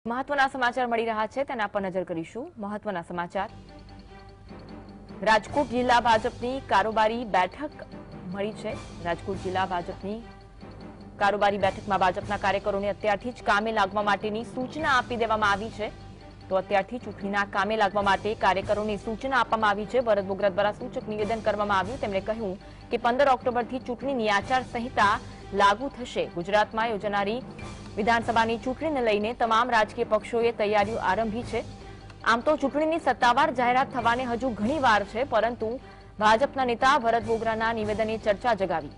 મહત્વના સમાચાર મળી રહ્યા છે તેના પર નજર કરીશું। મહત્વના સમાચાર રાજકોટ જિલ્લા ભાજપની કારોબારી બેઠક મળી છે। રાજકોટ જિલ્લા ભાજપની કારોબારી બેઠકમાં ભાજપના કાર્યકરોને અત્યારથી જ કામે લાગવા માટેની સૂચના આપી દેવામાં આવી છે। તો અત્યારથી ચૂંટણીના કામે લાગવા માટે કાર્યકરોને સૂચના આપવામાં આવી છે। ભરત બોગરા દ્વારા સૂચક નિવેદન કરવામાં આવ્યું। તેમણે કહ્યું કે 15 ઓક્ટોબરથી ચૂંટણીની આચારસંહિતા લાગુ થશે। ગુજરાતમાં યોજાનારી વિધાનસભાની ચૂંટણીને લઈને તમામ રાજકીય પક્ષોએ તૈયારીઓ આરંભી છે। આમ તો ચૂંટણીની સત્તાવાર જાહેરાત થવાને હજુ ઘણી વાર છે, પરંતુ ભાજપના નેતા ભરત બોગરાના નિવેદને ચર્ચા જગાવી।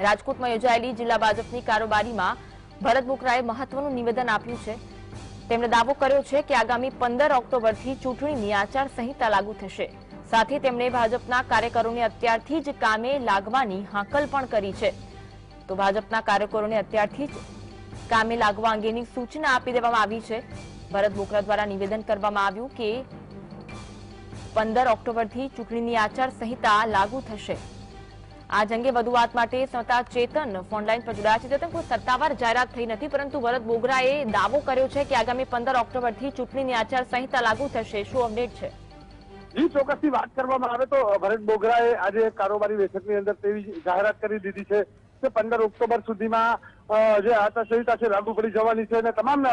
રાજકોટમાં યોજાયેલી જિલ્લા ભાજપની કારોબારીમાં ભરત બોગરાએ મહત્વનું નિવેદન આપ્યું છે। તેમણે દાવો કર્યો છે કે આગામી 15 ઓક્ટોબરથી ચૂંટણીની આચારસંહિતા લાગુ થશે। સાથે તેમણે ભાજપના કાર્યકરોને અત્યારથી જ કામે લાગવાની હાકલ પણ કરી છે। તો ભાજપના કાર્યકરોને અત્યારથી જ કામે લાગવા અંગેની સૂચના આપી દેવામાં આવી છે। ભરત બોગરા દ્વારા નિવેદન કરવામાં આવ્યું કે 15 ઓક્ટોબરથી ચૂંટણીની આચારસંહિતા લાગુ થશે। આ અંગે વધુ વાત માટે સંવાદદાતા ચેતન ફોનલાઈન પર જોડાયા છે। ચેતન, કોઈ સત્તાવાર જાહેરાત થઈ નથી, પરંતુ ભરત બોગરાએ દાવો કર્યો છે કે આગામી 15 ઓક્ટોબરથી ચૂંટણીની આચારસંહિતા લાગુ થશે। શું અપડેટ છે? જી, ચોક્કસથી વાત કરવામાં આવે તો ભરત બોગરાએ આજે કારોબારી બેઠકની અંદર તેવી જાહેરાત કરી દીધી છે કે 15 ઓક્ટોબર સુધીમાં જે આચારસંહિતા છે લાગુ પડી જવાની છે અને તમામ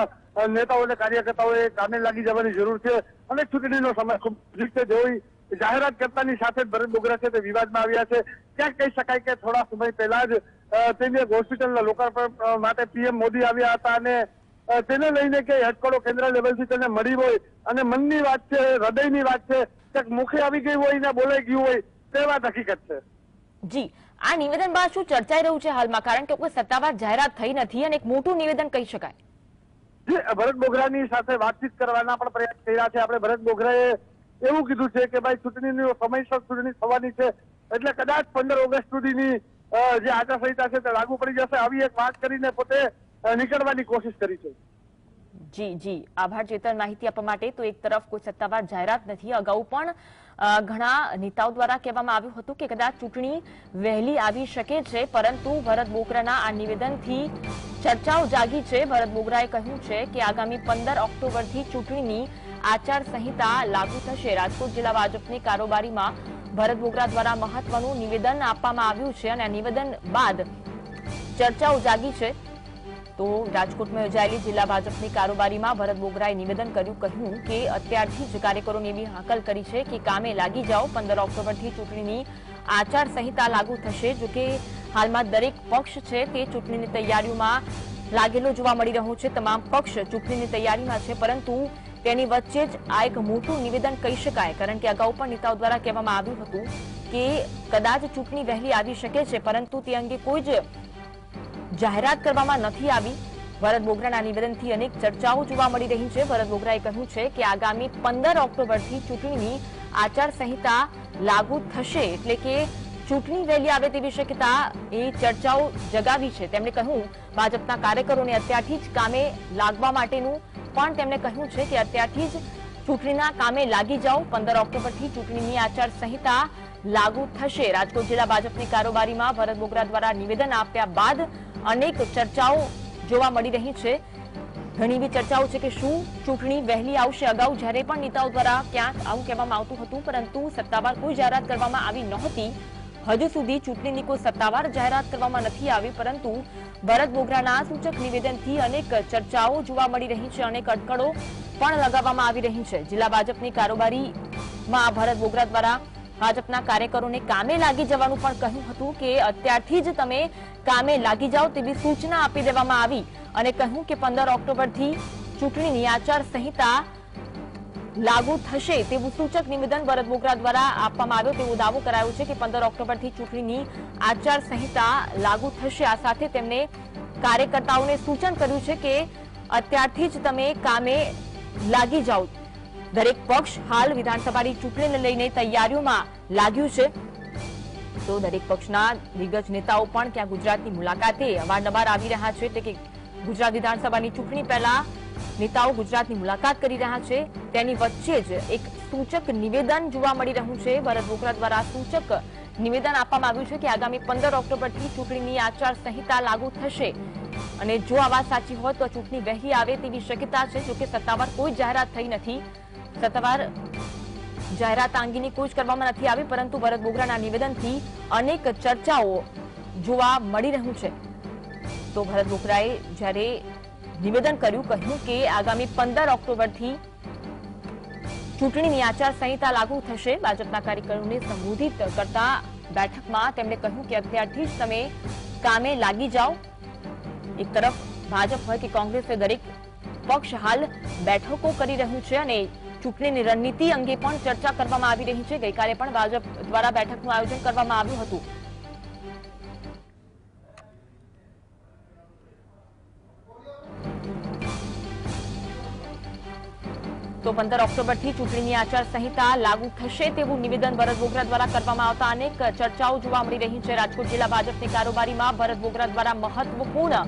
નેતાઓ અને કાર્યકર્તાઓએ કામે લાગી જવાની જરૂર છે અને ચૂંટણીનો સમય ખૂબ નજીક છે। જેવી જાહેરાત કરતાની સાથે જ ભરત બોગરા છે તે વિવાદમાં આવ્યા છે। ક્યાંક કહી શકાય કે થોડા સમય પહેલા જ તેની હોસ્પિટલના લોકાર્પણ માટે પીએમ મોદી આવ્યા હતા અને તેને લઈને કે હટકડો કેન્દ્ર લેવલથી તેને મળી હોય અને મનની વાત છે, હૃદયની વાત છે, ક્યાંક મુખે આવી ગઈ હોય ને બોલાઈ ગયું હોય તે વાત હકીકત છે। જી, આ નિવેદન બાદ શું ચર્ચાઈ રહ્યું છે હાલમાં? કારણ કે કોઈ સત્તાવાર જાહેરાત થઈ નથી અને એક મોટું નિવેદન કહી શકાય। જી, ભરત બોગરાની સાથે વાતચીત કરવાના પણ પ્રયાસ કર્યા છે આપણે। ભરત બોગરાએ એવું કીધું છે કે ભાઈ ચૂંટણીની સમયસર ચૂંટણી થવાની છે એટલે કદાચ 15 ઓગસ્ટ સુધીની જે આચારસંહિતા છે તે લાગુ પડી જશે, આવી એક વાત કરીને પોતે નીકળવાની કોશિશ કરી છે। જી જી, આભાર ચેતન માહિતી આપવા માટે। તો એક તરફ કોઈ સત્તાવાર જાહેરાત નથી, અગાઉ પણ ઘણા નેતાઓ દ્વારા કહેવામાં આવ્યું હતું કે કદાચ ચૂંટણી વહેલી આવી શકે છે, પરંતુ ભરત બોગરાના આ નિવેદનથી ચર્ચાઓ જાગી છે। ભરત બોગરાએ કહ્યું છે કે આગામી 15 ઓક્ટોબરથી ચૂંટણીની આચારસંહિતા લાગુ થશે। રાજકોટ જિલ્લા ભાજપની કારોબારીમાં ભરત બોગરા દ્વારા મહત્વનું નિવેદન આપવામાં આવ્યું છે અને આ નિવેદન બાદ ચર્ચાઓ જાગી છે। તો રાજકોટમાં યોજાયેલી જિલ્લા ભાજપની કારોબારીમાં ભરત બોગરાએ નિવેદન કહ્યું કે અત્યારથી જ કાર્યકરોને એવી હાકલ કરી છે કે કામે લાગી જાઓ। 15 ઓક્ટોબરથી ચૂંટણીની આચારસંહિતા લાગુ થશે। જોકે હાલમાં દરેક પક્ષ છે તે ચૂંટણીની તૈયારીઓમાં લાગેલો જોવા મળી રહ્યો છે। તમામ પક્ષ ચૂંટણીની તૈયારીમાં છે, પરંતુ તેની વચ્ચે જ આ એક મોટું નિવેદન કહી શકાય। કારણ કે અગાઉ પણ નેતાઓ દ્વારા કહેવામાં આવ્યું હતું કે કદાચ ચૂંટણી વહેલી આવી શકે છે, પરંતુ તે અંગે કોઈ જ જાહેરાત કરવામાં નથી આવી। ભરત બોગરાના નિવેદનથી અનેક ચર્ચાઓ જોવા મળી રહી છે। ભરત બોગરાએ કહ્યું છે કે આગામી 15 ઓક્ટોબરથી ચૂંટણીની આચારસંહિતા લાગુ થશે, એટલે કે ચૂંટણી વહેલી આવે તેવી શક્યતા એ ચર્ચાઓ જગાવી છે। તેમણે કહ્યું ભાજપના કાર્યકરોને અત્યારથી જ કામે લાગવા માટેનું પણ તેમણે કહ્યું છે કે અત્યારથી જ ચૂંટણીના કામે લાગી જાઓ। 15 ઓક્ટોબરથી ચૂંટણીની આચારસંહિતા લાગુ થશે। રાજકોટ જિલ્લા ભાજપની કારોબારીમાં ભરત બોગરા દ્વારા નિવેદન આપ્યા બાદ અનેક ચર્ચાઓ જોવા મળી રહી છે। ઘણી એવી ચર્ચાઓ છે કે શું ચૂંટણી વહેલી આવશે? અગાઉ જ્યારે પણ નેતાઓ દ્વારા ક્યાંક આવું કહેવામાં આવતું હતું, પરંતુ સત્તાવાર કોઈ જાહેરાત કરવામાં આવી નહોતી। હજુ સુધી ચૂંટણીની કોઈ સત્તાવાર જાહેરાત કરવામાં નથી આવી, પરંતુ ભરત બોગરાના સૂચક નિવેદનથી અનેક ચર્ચાઓ જોવા મળી રહી છે, અનેક અટકળો પણ લગાવવામાં આવી રહી છે। જિલ્લા ભાજપની કારોબારીમાં ભરત બોગરા દ્વારા ભાજપના કાર્યકરોને કામે લાગી જવાનું પણ કહ્યું હતું કે અત્યારથી જ તમે કામે લાગી જાઓ તેવી સૂચના આપી દેવામાં આવી અને કહ્યું કે 15 ઓક્ટોબરથી ચૂંટણીની આચારસંહિતા લાગુ થશે તેવું સૂચક નિવેદન ભરત બોગરા દ્વારા આપવામાં આવ્યો તેવો દાવો કરાયો છે કે 15 ઓક્ટોબરથી ચૂંટણીની આચારસંહિતા લાગુ થશે। આ સાથે તેમણે કાર્યકર્તાઓને સૂચન કર્યું છે કે અત્યારથી જ તમે કામે લાગી જાઓ। દરેક પક્ષ હાલ વિધાનસભાની ચૂંટણીને લઈને તૈયારીઓમાં લાગ્યું છે। તો દરેક પક્ષના દિગ્ગજ નેતાઓ પણ ત્યાં ગુજરાતની મુલાકાતે અવારનવાર આવી રહ્યા છે, એટલે કે ગુજરાત વિધાનસભાની ચૂંટણી પહેલા નેતાઓ ગુજરાતની મુલાકાત કરી રહ્યા છે। તેની વચ્ચે જ એક સૂચક નિવેદન જોવા મળી રહ્યું છે। ભરત બોગરા દ્વારા સૂચક નિવેદન આપવામાં આવ્યું છે કે આગામી 15 ઓક્ટોબરથી ચૂંટણીની આચારસંહિતા લાગુ થશે। અને જો આ વાત સાચી હોય તો ચૂંટણી વહેલી આવે તેવી શક્યતા છે. જોકે સત્તાવાર કોઈ જાહેરાત થઈ નથી. સત્તાવાર જાહેરાત અંગેની કોઈ જ કરવામાં નથી આવી, પરંતુ ભરત બોગરાના નિવેદનથી અનેક ચર્ચાઓ જોવા મળી રહ્યું છે. તો ભરત બોગરાએ જ્યારે નિવેદન કર્યું, કહ્યું કે આગામી 15 ઓક્ટોબરથી ચૂંટણીની આચારસંહિતા લાગુ થશે. ભાજપના કાર્યકરોને સંબોધિત કરતા બેઠકમાં તેમણે કહ્યું કે અત્યારથી જ તમે કામે લાગી જાઓ. એક તરફ ભાજપ હોય કે કોંગ્રેસ, દરેક પક્ષ હાલ બેઠકો કરી રહ્યું છે અને ચૂંટણીની રણનીતિ અંગે પણ ચર્ચા કરવામાં આવી રહી છે. ગઈકાલે પણ ભાજપ દ્વારા બેઠકનું આયોજન કરવામાં આવ્યું હતું. તો 15 ઓક્ટોબરથી ચૂંટણીની આચારસંહિતા લાગુ થશે તેવું નિવેદન ભરત બોગરા દ્વારા કરવામાં આવતા અનેક ચર્ચાઓ જોવા મળી રહી છે. રાજકોટ જિલ્લા ભાજપની કારોબારીમાં ભરત બોગરા દ્વારા મહત્વપૂર્ણ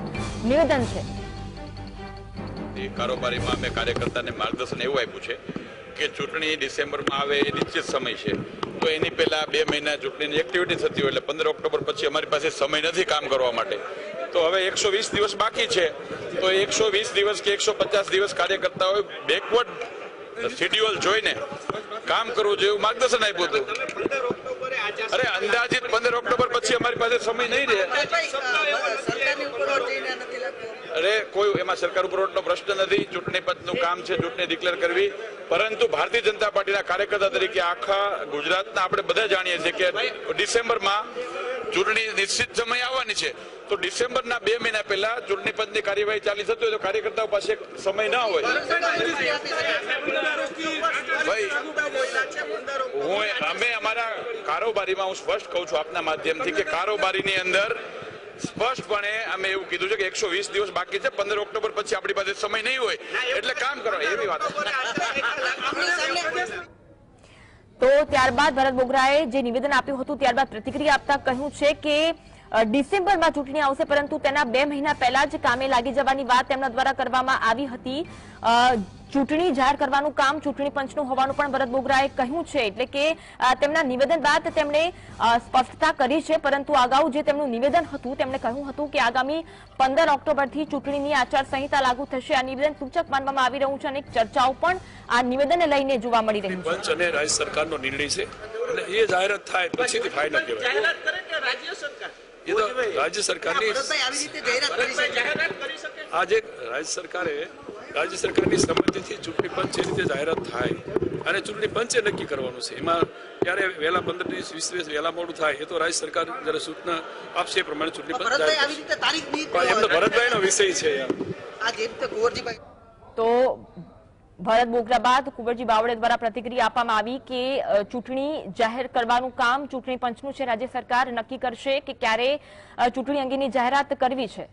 નિવેદન છે. કારોબારીમાં મેં કાર્યકર્તાને માર્ગદર્શન એવું આપ્યું છે કે ચૂંટણી ડિસેમ્બરમાં આવે એ નિશ્ચિત સમય છે, તો એની પહેલા 2 મહિના ચૂંટણીની એક્ટિવિટી થતી હોય, એટલે 15 ઓક્ટોબર પછી અમારી પાસે સમય નથી કામ કરવા માટે. તો હવે 120 દિવસ બાકી છે, તો 120 દિવસ કે 150 દિવસ કાર્યકર્તાઓએ બેકવર્ડ શેડ્યુલ જોઈને કામ કરવું જોઈએ એવું માર્ગદર્શન આપ્યું હતું. અરે અંદાજિત 15 ઓક્ટોબર પછી અમારી પાસે સમય નહીં રહે. અરે કોઈ એમાં સરકાર ઉપરનો પ્રશ્ન નથી. ચૂંટણી પંચનું કામ છે ચૂંટણી ડિક્લેર કરવી, પરંતુ ભારતીય જનતા પાર્ટીના કાર્યકર્તા તરીકે આખા ગુજરાતના આપણે બધા જાણીએ છીએ કે ડિસેમ્બરમાં ચૂંટણી નિશ્ચિત સમય આવવાની છે. તો ડિસેમ્બરના 2 મહિના પહેલા ચૂંટણી પંચની કાર્યવાહી ચાલી થતી હોય તો કાર્યકર્તાઓ પાસે સમય ના હોય. અમે અમારા કારોબારીમાં હું સ્પષ્ટ કહું છું આપના માધ્યમથી કે કારોબારીની અંદર સ્પષ્ટપણે અમે એવું કીધું છે કે 120 દિવસ બાકી છે, 15 ઓક્ટોબર પછી આપણી પાસે સમય નહીં હોય એટલે કામ કરો એવી વાત. તો ત્યારબાદ ભરત બોગરાએ જે નિવેદન આપ્યું હતું ત્યારબાદ પ્રતિક્રિયા આપતા કહ્યું છે કે ડિસેમ્બરમાં ચૂંટણી આવશે, પરંતુ તેના 2 મહિના પહેલા જ કામે લાગી જવાની વાત તેમના દ્વારા કરવામાં આવી હતી. ચૂંટણી જાહેર કરવાનું કામ ચૂંટણી પંચનું હોવાનું પણ ભરત બોગરાએ કહ્યું છે. એટલે કે તેમના નિવેદન બાદ તેમણે સ્પષ્ટતા કરી છે, પરંતુ અગાઉ જે તેમનું નિવેદન હતું તેમણે કહ્યું હતું કે આગામી 15 ઓક્ટોબરથી ચૂંટણીની આચારસંહિતા લાગુ થશે. આ નિવેદન સૂચક માનવામાં આવી રહ્યું છે. અનેક ચર્ચાઓ પણ આ નિવેદનને લઈને જોવા મળી રહી છે. પંચ અને રાજ્ય સરકારનો નિર્ણય છે અને એ જાહેરાત થાય પછીથી ફાઇનલ કહેવાય. એ તો રાજ્ય સરકારની આજે રાજ્ય સરકારની સંમતિથી ચૂંટણી પંચ એ રીતે જાહેરાત થાય અને ચૂંટણી પંચે નક્કી કરવાનું છે. એમાં ક્યારે વહેલા 15 દિવસ 20 દિવસ વહેલા મોડું થાય એ તો રાજ્ય સરકાર જયારે સૂચના આપશે એ પ્રમાણે ચૂંટણી પંચ એમનો ભરતભાઈનો વિષય છે. તો ભરત બોગરા બાદ કુંવરજી બાવળે દ્વારા પ્રતિક્રિયા આપવામાં આવી કે ચૂંટણી જાહેર કરવાનું કામ ચૂંટણી પંચનું છે. રાજ્ય સરકાર નક્કી કરશે કે ક્યારે ચૂંટણી અંગેની જાહેરાત કરવી છે.